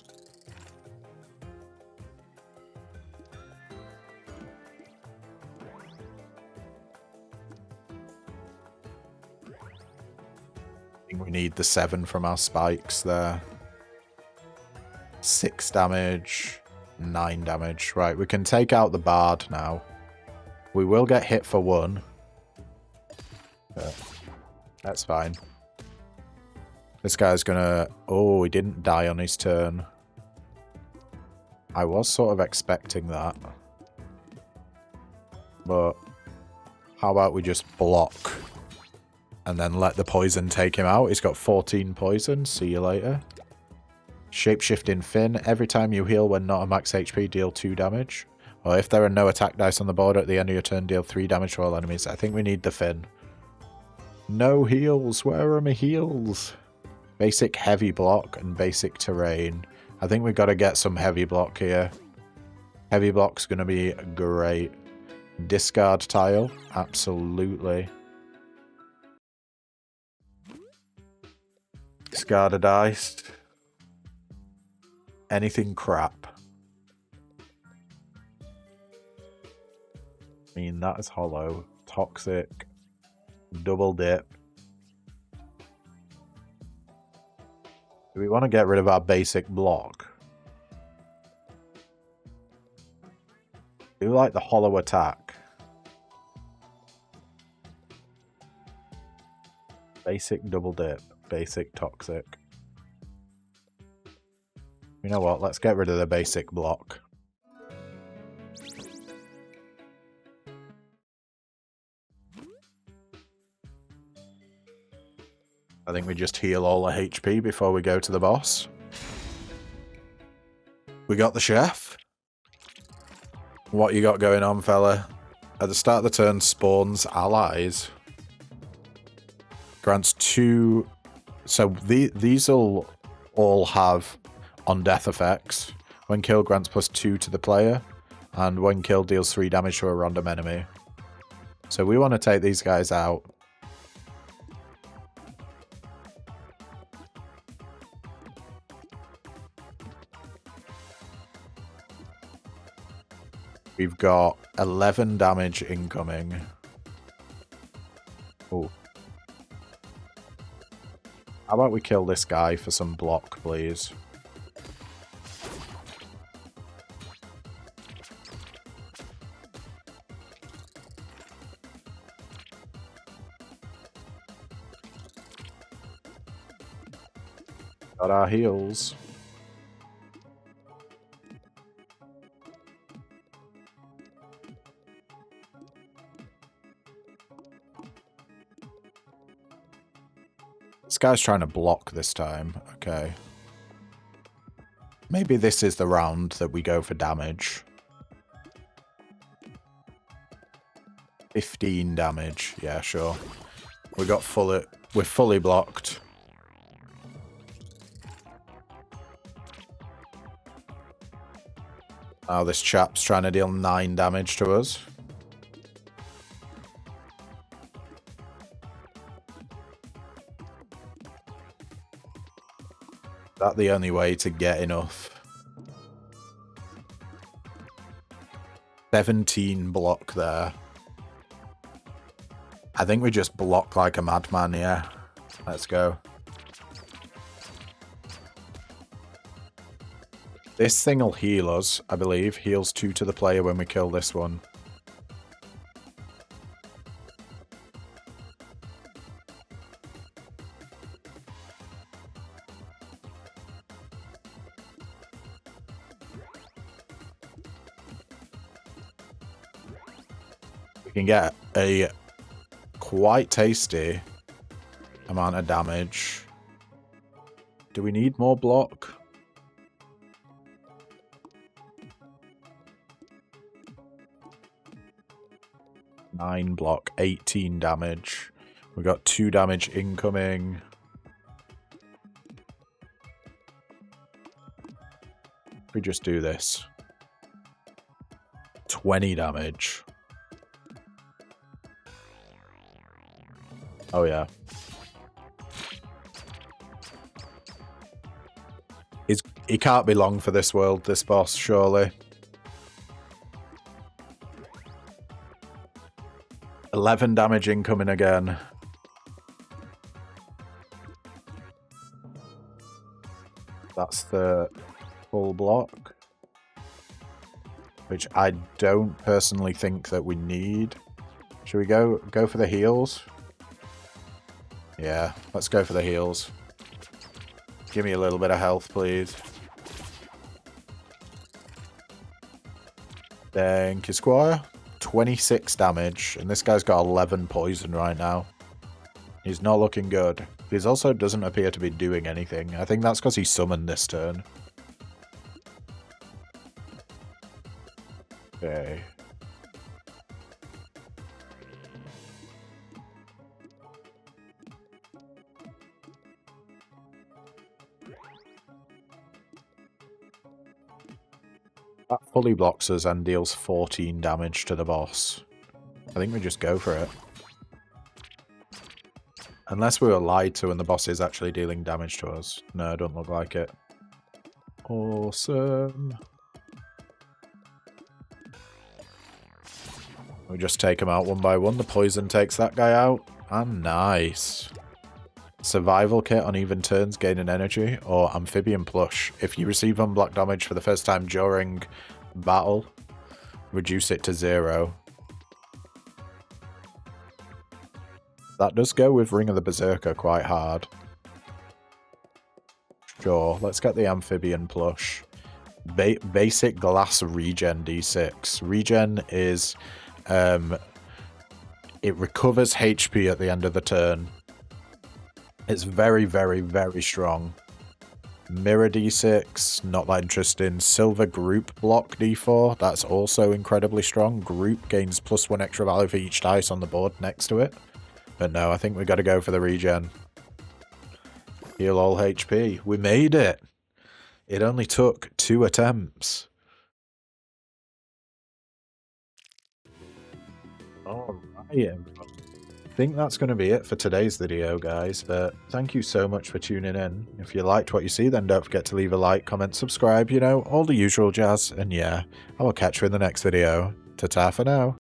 We need the 7 from our spikes there. 6 damage, 9 damage. Right, we can take out the Bard now. We will get hit for 1. But that's fine. This guy's gonna... Oh, he didn't die on his turn. I was sort of expecting that. But how about we just block and then let the poison take him out? He's got 14 poison. See you later. Shapeshifting Fin. Every time you heal when not a max HP, deal 2 damage. Or if there are no attack dice on the board at the end of your turn, deal 3 damage to all enemies. I think we need the Fin. No heals. Where are my heals? Basic heavy block and basic terrain. I think we've got to get some heavy block here. Heavy block's going to be great. Discard tile. Absolutely. Discard a dice. Anything crap. I mean, that is hollow. Toxic. Double dip. Do we want to get rid of our basic block? Do you like the hollow attack? Basic double dip. Basic toxic. You know what? Let's get rid of the basic block. I think we just heal all the HP before we go to the boss. We got the chef. What you got going on, fella? At the start of the turn, spawns allies. Grants 2... So these will all have on-death effects. When killed, grants +2 to the player. And when killed, deals 3 damage to a random enemy. So we want to take these guys out. We've got 11 damage incoming. Oh. How about we kill this guy for some block, please? Got our heals. This guy's trying to block this time. Okay. Maybe this is the round that we go for damage. 15 damage. Yeah, sure. We're fully blocked. Now this chap's trying to deal 9 damage to us. That's the only way to get enough. 17 block there. I think we just block like a madman, yeah. Let's go. This thing will heal us, I believe. Heals 2 to the player when we kill this one. We can get a quite tasty amount of damage. Do we need more block? Nine block, 18 damage. We got 2 damage incoming. We just do this. 20 damage. Oh yeah. He can't be long for this world, this boss, surely. 11 damage incoming again. That's the full block. Which I don't personally think that we need. Should we go for the heals? Yeah, let's go for the heals. Give me a little bit of health, please. Thank you, Squire. 26 damage, and this guy's got 11 poison right now. He's not looking good. He also doesn't appear to be doing anything. I think that's because he summoned this turn. Okay. That fully blocks us and deals 14 damage to the boss. I think we just go for it. Unless we were lied to and the boss is actually dealing damage to us. No, don't look like it. Awesome. We just take him out one by one. The poison takes that guy out. And nice. Survival Kit on even turns, gain an energy, or Amphibian Plush. If you receive unblocked damage for the first time during battle, reduce it to 0. That does go with Ring of the Berserker quite hard. Sure, let's get the Amphibian Plush. Basic Glass Regen D6. Regen is, it recovers HP at the end of the turn. It's very, very, very strong. Mirror D6, not that interesting. Silver Group Block D4, that's also incredibly strong. Group gains +1 extra value for each dice on the board next to it. But no, I think we got to go for the regen. Heal all HP. We made it! It only took 2 attempts. Alright, I think that's going to be it for today's video, guys, but thank you so much for tuning in. If you liked what you see, then don't forget to leave a like, comment, subscribe, you know, all the usual jazz, and yeah, I will catch you in the next video. Ta-ta for now.